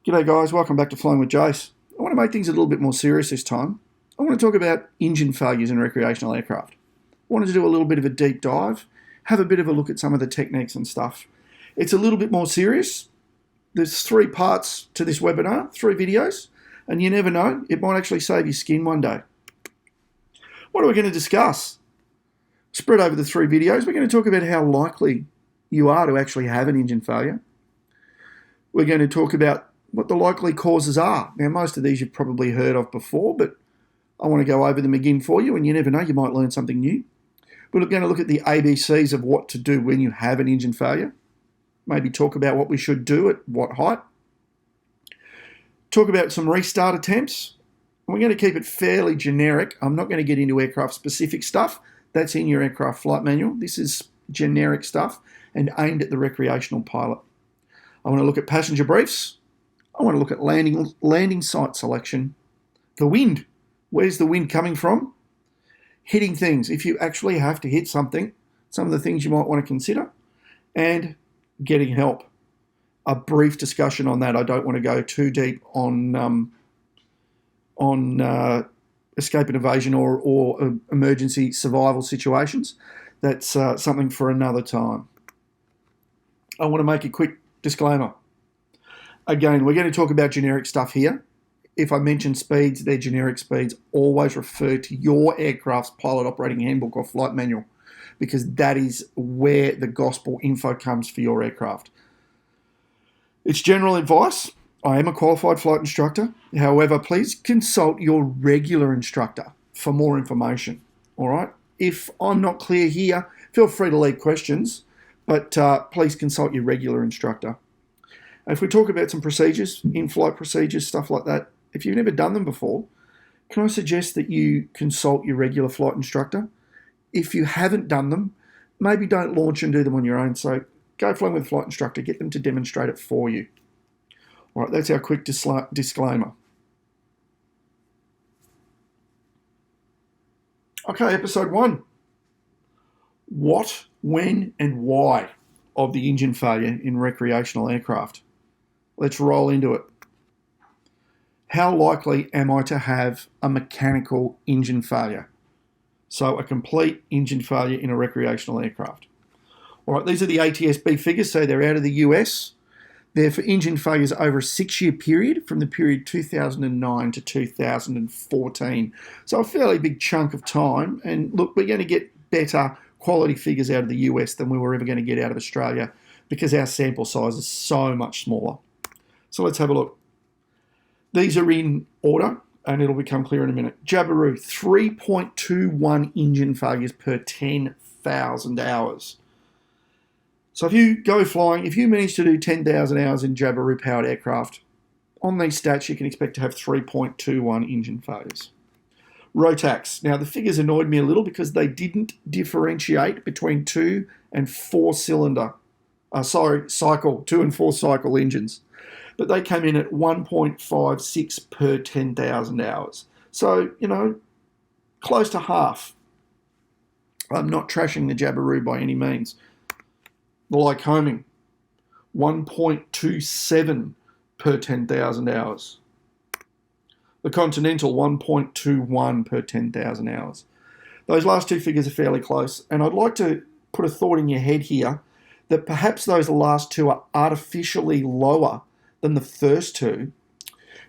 G'day guys, welcome back to Flying with Jase. I want to make things a little bit more serious this time. I want to talk about engine failures in recreational aircraft. I wanted to do a little bit of a deep dive, have a bit of a look at some of the techniques and stuff. It's a little bit more serious. There's 3 parts to this webinar, 3 videos, and you never know, it might actually save your skin one day. What are we going to discuss? Spread over the 3 videos, we're going to talk about how likely you are to actually have an engine failure. We're going to talk about what the likely causes are. Now, most of these you've probably heard of before, but I want to go over them again for you, and you never know, you might learn something new. We're going to look at the ABCs of what to do when you have an engine failure. Maybe talk about what we should do at what height. Talk about some restart attempts. We're going to keep it fairly generic. I'm not going to get into aircraft-specific stuff. That's in your aircraft flight manual. This is generic stuff and aimed at the recreational pilot. I want to look at passenger briefs. I want to look at landing site selection. The wind. Where's the wind coming from? Hitting things. If you actually have to hit something, some of the things you might want to consider. And getting help. A brief discussion on that. I don't want to go too deep on escape and evasion or emergency survival situations. That's something for another time. I want to make a quick disclaimer. Again, we're going to talk about generic stuff here. If I mention speeds, they're generic speeds. Always refer to your aircraft's pilot operating handbook or flight manual, because that is where the gospel info comes for your aircraft. It's general advice. I am a qualified flight instructor. However, please consult your regular instructor for more information. All right? If I'm not clear here, feel free to leave questions, but please consult your regular instructor. If we talk about some procedures, in-flight procedures, stuff like that, if you've never done them before, can I suggest that you consult your regular flight instructor? If you haven't done them, maybe don't launch and do them on your own. So go flying with a flight instructor, get them to demonstrate it for you. All right, that's our quick disclaimer. Okay, episode 1. What, when, and why of the engine failure in recreational aircraft? Let's roll into it. How likely am I to have a mechanical engine failure? So a complete engine failure in a recreational aircraft. All right, these are the ATSB figures, so they're out of the US. They're for engine failures over a 6-year period, from the period 2009 to 2014. So a fairly big chunk of time. And look, we're going to get better quality figures out of the US than we were ever going to get out of Australia, because our sample size is so much smaller. So let's have a look. These are in order, and it'll become clear in a minute. Jabiru, 3.21 engine failures per 10,000 hours. So if you go flying, if you manage to do 10,000 hours in Jabiru-powered aircraft, on these stats you can expect to have 3.21 engine failures. Rotax. Now the figures annoyed me a little because they didn't differentiate between 2 and 4 cylinder, 2 and 4 cycle engines. But they came in at 1.56 per 10,000 hours. So, close to half. I'm not trashing the Jabiru by any means. The Lycoming, 1.27 per 10,000 hours. The Continental, 1.21 per 10,000 hours. Those last 2 figures are fairly close, and I'd like to put a thought in your head here that perhaps those last 2 are artificially lower than the first 2,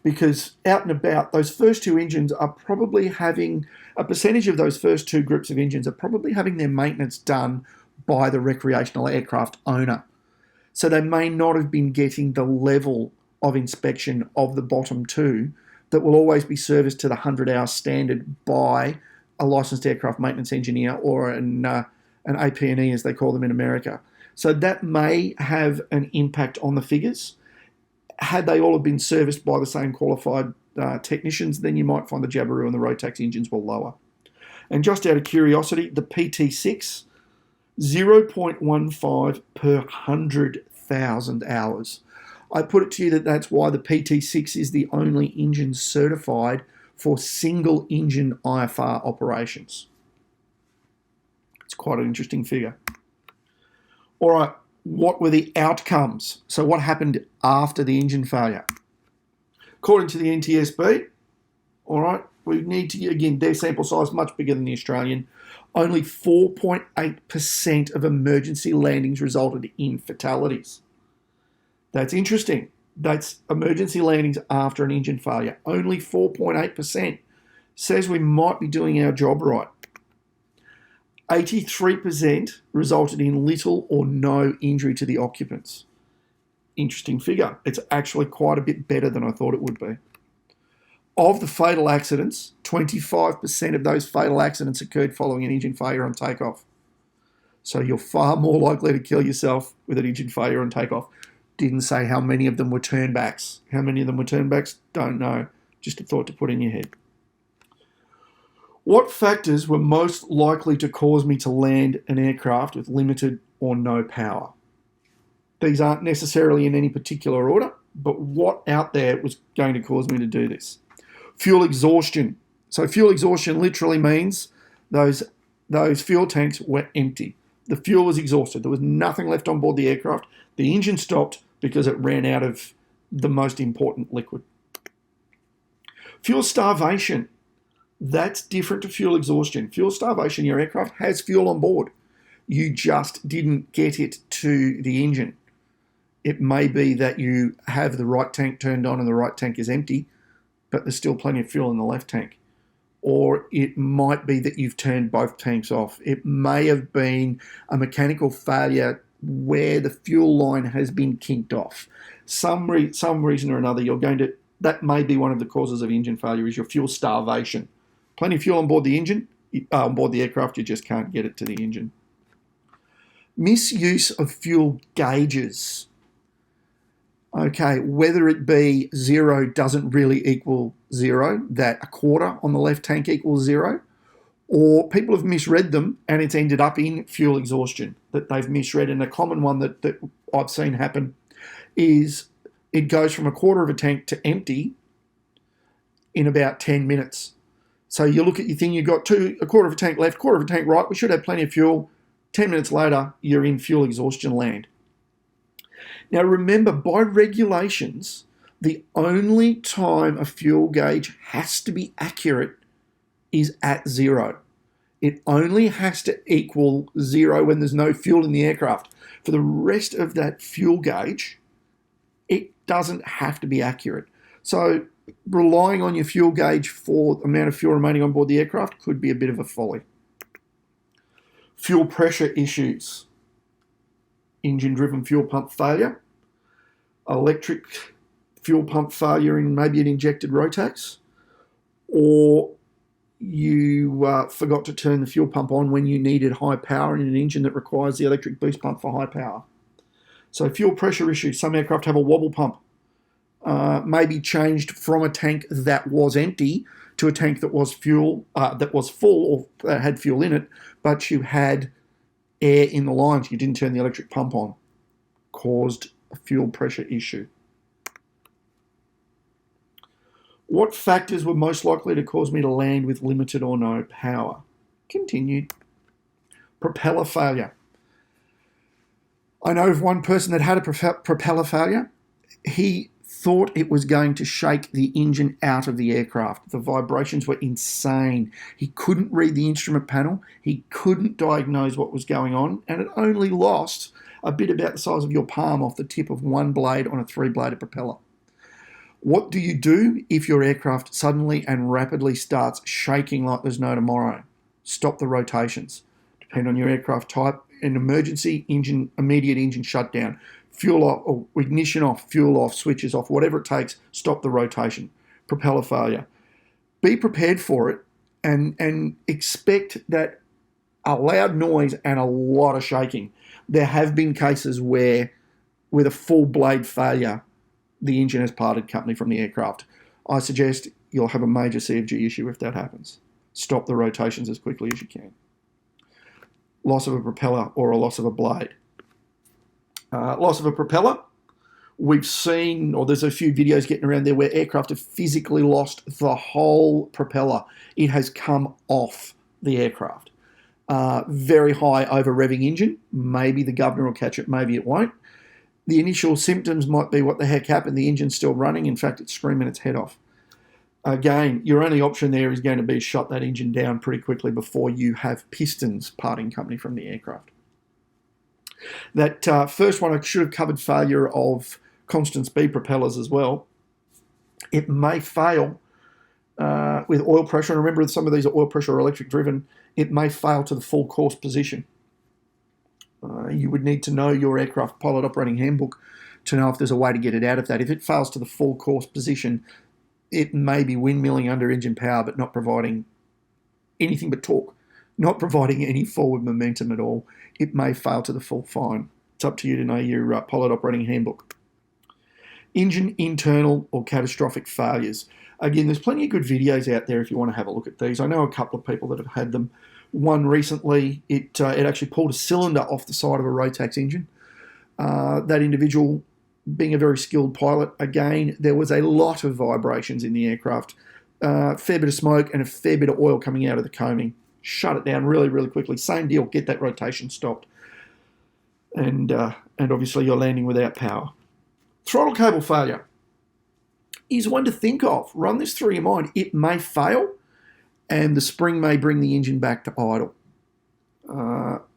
because out and about, those first 2 engines are probably having, a percentage of those first 2 groups of engines are probably having their maintenance done by the recreational aircraft owner. So they may not have been getting the level of inspection of the bottom 2 that will always be serviced to the 100-hour standard by a licensed aircraft maintenance engineer or an AP&E, as they call them in America. So that may have an impact on the figures. Had they all have been serviced by the same qualified technicians, then you might find the Jabiru and the Rotax engines were lower. And just out of curiosity, the PT6, 0.15 per 100,000 hours. I put it to you that that's why the PT6 is the only engine certified for single engine IFR operations. It's quite an interesting figure. All right, what were the outcomes? So what happened after the engine failure? According to the NTSB, all right, we need to, again, their sample size much bigger than the Australian. Only 4.8% of emergency landings resulted in fatalities. That's interesting. That's emergency landings after an engine failure. Only 4.8% says we might be doing our job right. 83% resulted in little or no injury to the occupants. Interesting figure. It's actually quite a bit better than I thought it would be. Of the fatal accidents, 25% of those fatal accidents occurred following an engine failure on takeoff. So you're far more likely to kill yourself with an engine failure on takeoff. Didn't say how many of them were turnbacks. How many of them were turnbacks? Don't know. Just a thought to put in your head. What factors were most likely to cause me to land an aircraft with limited or no power? These aren't necessarily in any particular order, but what out there was going to cause me to do this? Fuel exhaustion. So fuel exhaustion literally means those fuel tanks were empty. The fuel was exhausted. There was nothing left on board the aircraft. The engine stopped because it ran out of the most important liquid. Fuel starvation. That's different to fuel exhaustion. Fuel starvation, your aircraft has fuel on board. You just didn't get it to the engine. It may be that you have the right tank turned on and the right tank is empty, but there's still plenty of fuel in the left tank. Or it might be that you've turned both tanks off. It may have been a mechanical failure where the fuel line has been kinked off. Some reason or another, that may be one of the causes of engine failure, is your fuel starvation. Plenty of fuel on board the engine, on board the aircraft, you just can't get it to the engine. Misuse of fuel gauges. Okay, whether it be 0 doesn't really equal 0, that a quarter on the left tank equals 0, or people have misread them and it's ended up in fuel exhaustion that they've misread. And a common one that I've seen happen is it goes from a quarter of a tank to empty in about 10 minutes. So you look at your thing, you've got a quarter of a tank left, quarter of a tank right, we should have plenty of fuel. 10 minutes later, you're in fuel exhaustion land. Now remember, by regulations, the only time a fuel gauge has to be accurate is at 0. It only has to equal 0 when there's no fuel in the aircraft. For the rest of that fuel gauge, it doesn't have to be accurate. So relying on your fuel gauge for the amount of fuel remaining on board the aircraft could be a bit of a folly. Fuel pressure issues. Engine-driven fuel pump failure. Electric fuel pump failure in maybe an injected Rotax. Or you forgot to turn the fuel pump on when you needed high power in an engine that requires the electric boost pump for high power. So fuel pressure issues. Some aircraft have a wobble pump. Maybe changed from a tank that was empty to a tank that was full or had fuel in it, but you had air in the lines. You didn't turn the electric pump on. Caused a fuel pressure issue. What factors were most likely to cause me to land with limited or no power? Continued. Propeller failure. I know of one person that had a propeller failure. He thought it was going to shake the engine out of the aircraft. The vibrations were insane. He couldn't read the instrument panel. He couldn't diagnose what was going on, and it only lost a bit about the size of your palm off the tip of one blade on a 3-bladed propeller. What do you do if your aircraft suddenly and rapidly starts shaking like there's no tomorrow? Stop the rotations. Depend on your aircraft type. An emergency immediate engine shutdown. Fuel off, or ignition off, fuel off, switches off, whatever it takes, stop the rotation. Propeller failure. Be prepared for it and expect that a loud noise and a lot of shaking. There have been cases where, with a full blade failure, the engine has parted company from the aircraft. I suggest you'll have a major CFG issue if that happens. Stop the rotations as quickly as you can. Loss of a propeller or a loss of a blade. Loss of a propeller. We've seen, or there's a few videos getting around there where aircraft have physically lost the whole propeller. It has come off the aircraft. Very high over revving engine. Maybe the governor will catch it, maybe it won't. The initial symptoms might be, what the heck happened? The engine's still running. In fact, it's screaming its head off. Again, your only option there is going to be shut that engine down pretty quickly before you have pistons parting company from the aircraft. That first one, I should have covered failure of constant speed propellers as well. It may fail with oil pressure. And remember, some of these are oil pressure or electric driven. It may fail to the full course position. You would need to know your aircraft pilot operating handbook to know if there's a way to get it out of that. If it fails to the full course position, it may be windmilling under engine power, but not providing anything but torque, not providing any forward momentum at all. It may fail to the full fine. It's up to you to know your pilot operating handbook. Engine internal or catastrophic failures. Again, there's plenty of good videos out there if you want to have a look at these. I know a couple of people that have had them. One recently, it actually pulled a cylinder off the side of a Rotax engine. That individual, being a very skilled pilot, again, there was a lot of vibrations in the aircraft, a fair bit of smoke and a fair bit of oil coming out of the coaming. Shut it down really, really quickly. Same deal, get that rotation stopped. And obviously you're landing without power. Throttle cable failure is one to think of. Run this through your mind. It may fail, and the spring may bring the engine back to idle.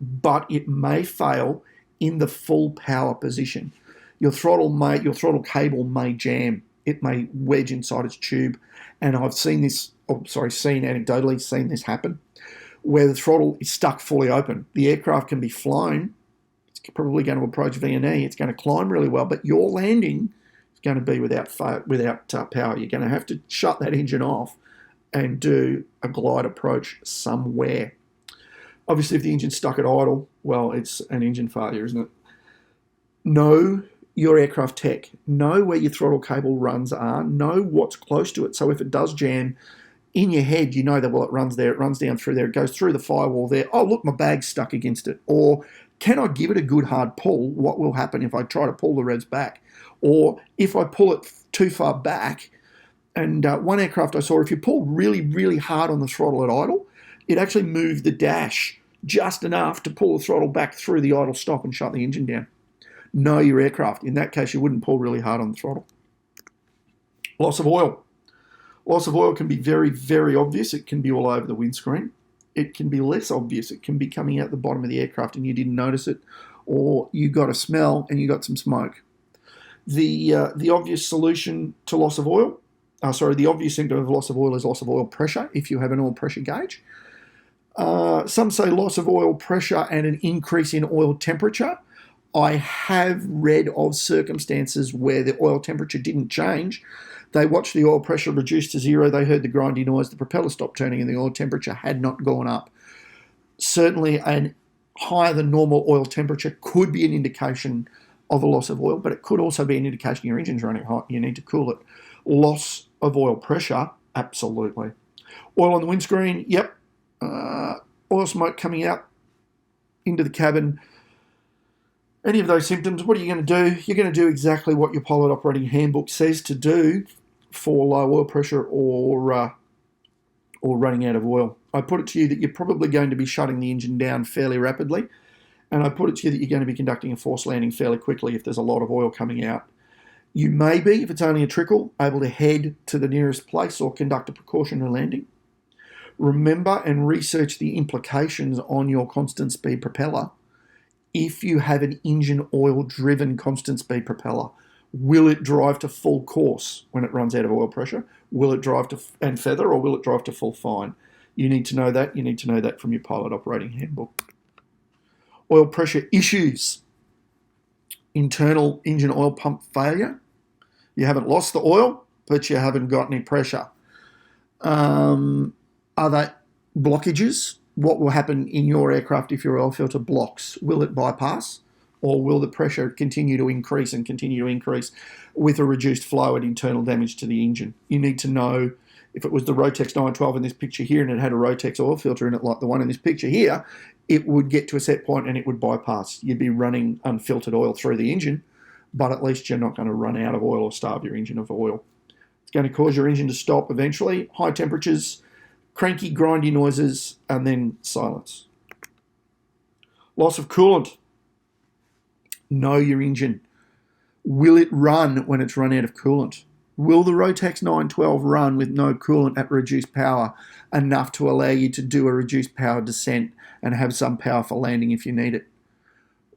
But it may fail in the full power position. Your throttle cable may jam. It may wedge inside its tube. And I've anecdotally seen this happen, where the throttle is stuck fully open. The aircraft can be flown. It's probably going to approach V&E. It's going to climb really well, but your landing is going to be without power. You're going to have to shut that engine off and do a glide approach somewhere. Obviously, if the engine's stuck at idle, well, it's an engine failure, isn't it? Know your aircraft tech. Know where your throttle cable runs are. Know what's close to it. So if it does jam, in your head, you know that, well, it runs there, it runs down through there, it goes through the firewall there. Oh, look, my bag's stuck against it. Or can I give it a good hard pull? What will happen if I try to pull the revs back? Or if I pull it too far back, and one aircraft I saw, if you pull really, really hard on the throttle at idle, it actually moved the dash just enough to pull the throttle back through the idle stop and shut the engine down. Know your aircraft. In that case, you wouldn't pull really hard on the throttle. Loss of oil. Loss of oil can be very, very obvious. It can be all over the windscreen. It can be less obvious. It can be coming out the bottom of the aircraft and you didn't notice it, or you got a smell and you got some smoke. The obvious solution to loss of oil, the obvious symptom of loss of oil is loss of oil pressure if you have an oil pressure gauge. Some say loss of oil pressure and an increase in oil temperature. I have read of circumstances where the oil temperature didn't change. They watched the oil pressure reduce to zero. They heard the grindy noise. The propeller stopped turning and the oil temperature had not gone up. Certainly a higher than normal oil temperature could be an indication of a loss of oil, but it could also be an indication your engine's running hot. You need to cool it. Loss of oil pressure, absolutely. Oil on the windscreen, yep. Oil smoke coming out into the cabin. Any of those symptoms, what are you going to do? You're going to do exactly what your pilot operating handbook says to do for low oil pressure or running out of oil. I put it to you that you're probably going to be shutting the engine down fairly rapidly, and I put it to you that you're going to be conducting a forced landing fairly quickly if there's a lot of oil coming out. You may be, if it's only a trickle, able to head to the nearest place or conduct a precautionary landing. Remember and research the implications on your constant speed propeller. If you have an engine oil driven constant speed propeller, will it drive to full course when it runs out of oil pressure? Will it drive to and feather, or will it drive to full fine? You need to know that. You need to know that from your pilot operating handbook. Oil pressure issues. Internal engine oil pump failure. You haven't lost the oil, but you haven't got any pressure. Are there blockages? What will happen in your aircraft if your oil filter blocks? Will it bypass, or will the pressure continue to increase with a reduced flow and internal damage to the engine? You need to know if it was the Rotex 912 in this picture here and it had a Rotex oil filter in it like the one in this picture here, it would get to a set point and it would bypass. You'd be running unfiltered oil through the engine, but at least you're not going to run out of oil or starve your engine of oil. It's going to cause your engine to stop eventually. High temperatures, cranky, grindy noises, and then silence. Loss of coolant. Know your engine. Will it run when it's run out of coolant? Will the Rotax 912 run with no coolant at reduced power enough to allow you to do a reduced power descent and have some power for landing if you need it?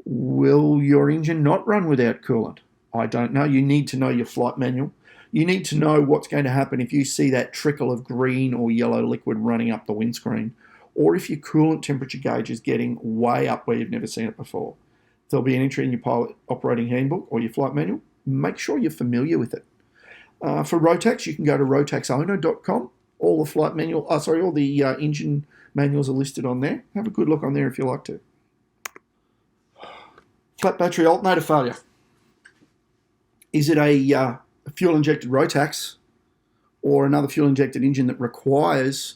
Will your engine not run without coolant? I don't know. You need to know your flight manual. You need to know what's going to happen if you see that trickle of green or yellow liquid running up the windscreen, or if your coolant temperature gauge is getting way up where you've never seen it before. There'll be an entry in your pilot operating handbook or your flight manual. Make sure you're familiar with it. For Rotax, you can go to rotaxowner.com. All the flight manual, all the engine manuals are listed on there. Have a good look on there if you like to. Flat battery alternator failure. Is it a fuel-injected Rotax or another fuel-injected engine that requires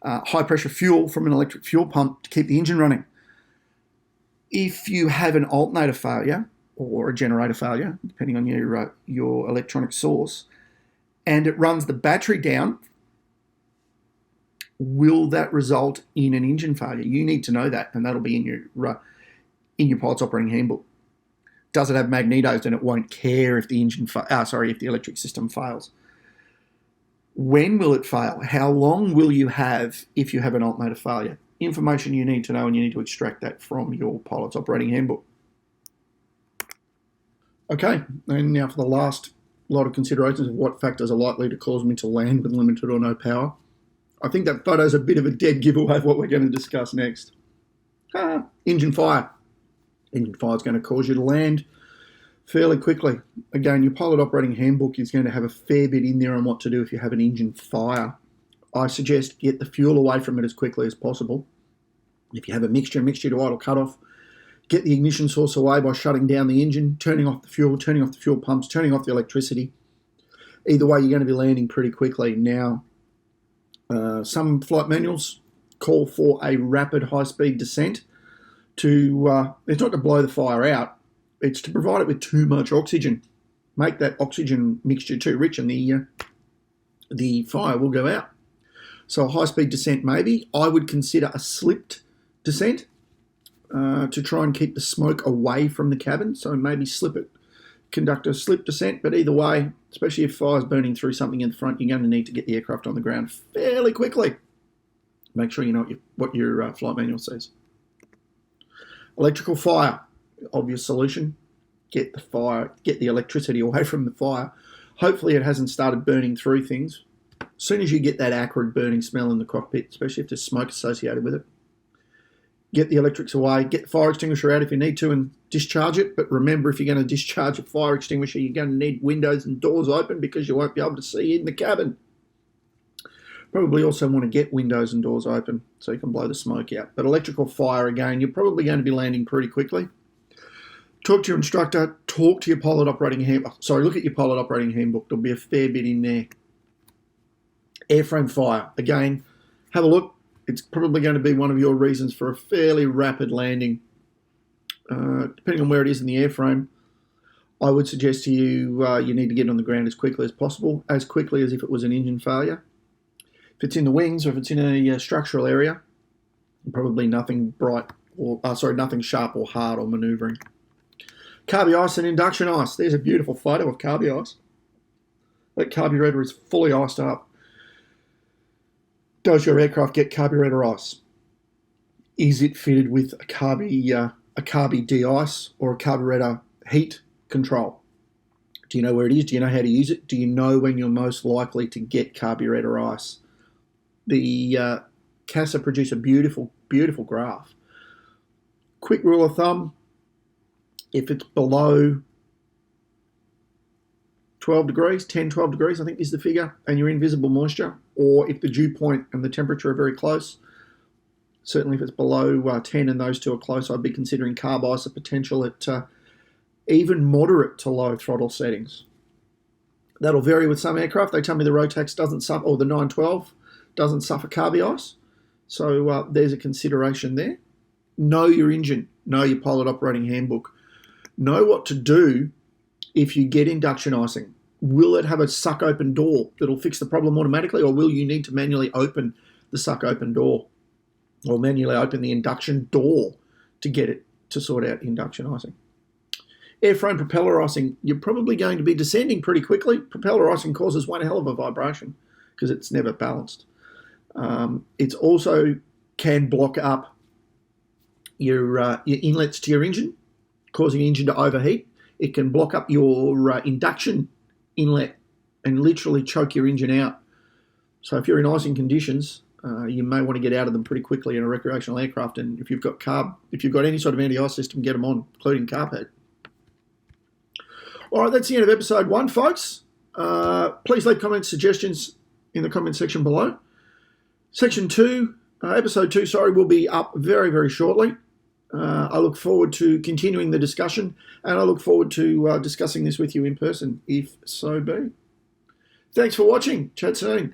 high-pressure fuel from an electric fuel pump to keep the engine running? If you have an alternator failure or a generator failure, depending on your electronic source, and it runs the battery down, will that result in an engine failure? You need to know that, and that'll be in your pilot's operating handbook. Does it have magnetos? Then it won't care if the if the electric system fails. When will it fail? How long will you have if you have an alternator failure? Information you need to know, and you need to extract that from your pilot's operating handbook. Okay, and now for the last lot of considerations of what factors are likely to cause me to land with limited or no power. I think that photo's a bit of a dead giveaway of what we're going to discuss next. Engine fire. Engine fire is going to cause you to land fairly quickly. Again, your pilot operating handbook is going to have a fair bit in there on what to do if you have an engine fire. I suggest get the fuel away from it as quickly as possible. If you have a mixture to idle cutoff, get the ignition source away by shutting down the engine, turning off the fuel pumps, turning off the electricity. Either way, you're going to be landing pretty quickly. Now, some flight manuals call for a rapid high-speed descent. It's not to blow the fire out, it's to provide it with too much oxygen. Make that oxygen mixture too rich and the fire will go out. So a high-speed descent maybe. I would consider a slipped descent to try and keep the smoke away from the cabin. So maybe conduct a slip descent, but either way, especially if fire's burning through something in the front, you're going to need to get the aircraft on the ground fairly quickly. Make sure you know what your flight manual says. Electrical fire, obvious solution. Get the electricity away from the fire. Hopefully it hasn't started burning through things. As soon as you get that acrid burning smell in the cockpit, especially if there's smoke associated with it, get the electrics away, get the fire extinguisher out if you need to and discharge it. But remember, if you're going to discharge a fire extinguisher, you're going to need windows and doors open because you won't be able to see in the cabin. Probably also want to get windows and doors open so you can blow the smoke out. But electrical fire, again, you're probably going to be landing pretty quickly. Talk to your instructor, look at your pilot operating handbook. There'll be a fair bit in there. Airframe fire, again, have a look. It's probably going to be one of your reasons for a fairly rapid landing. Depending on where it is in the airframe, I would suggest to you you need to get on the ground as quickly as possible, as quickly as if it was an engine failure. If it's in the wings or if it's in a structural area, probably nothing nothing sharp or hard or manoeuvring. Carby ice and induction ice. There's a beautiful photo of carby ice. That carburetor is fully iced up. Does your aircraft get carburetor ice? Is it fitted with a carby de-ice or a carburetor heat control? Do you know where it is? Do you know how to use it? Do you know when you're most likely to get carburetor ice? The CASA produce a beautiful, beautiful graph. Quick rule of thumb, if it's below 12 degrees, 10, 12 degrees, I think is the figure, and you're in visible moisture, or if the dew point and the temperature are very close, certainly if it's below 10 and those two are close, I'd be considering carb ice a potential at even moderate to low throttle settings. That'll vary with some aircraft. They tell me the Rotax doesn't suffer, or the 912 doesn't suffer carby ice. So there's a consideration there. Know your engine, know your pilot operating handbook. Know what to do if you get induction icing. Will it have a suck open door that'll fix the problem automatically, or will you need to manually open the suck open door or manually open the induction door to get it to sort out induction icing? Airframe propeller icing, you're probably going to be descending pretty quickly. Propeller icing causes one hell of a vibration because it's never balanced. It also can block up your inlets to your engine, causing the engine to overheat. It can block up your induction inlet and literally choke your engine out. So if you're in icing conditions, you may want to get out of them pretty quickly in a recreational aircraft. And if you've got any sort of anti-ice system, get them on, including carb head. All right, that's the end of episode 1, folks. Please leave comments, suggestions in the comment section below. Episode 2, will be up very, very shortly. I look forward to continuing the discussion, and I look forward to discussing this with you in person, if so be. Thanks for watching. Chat soon.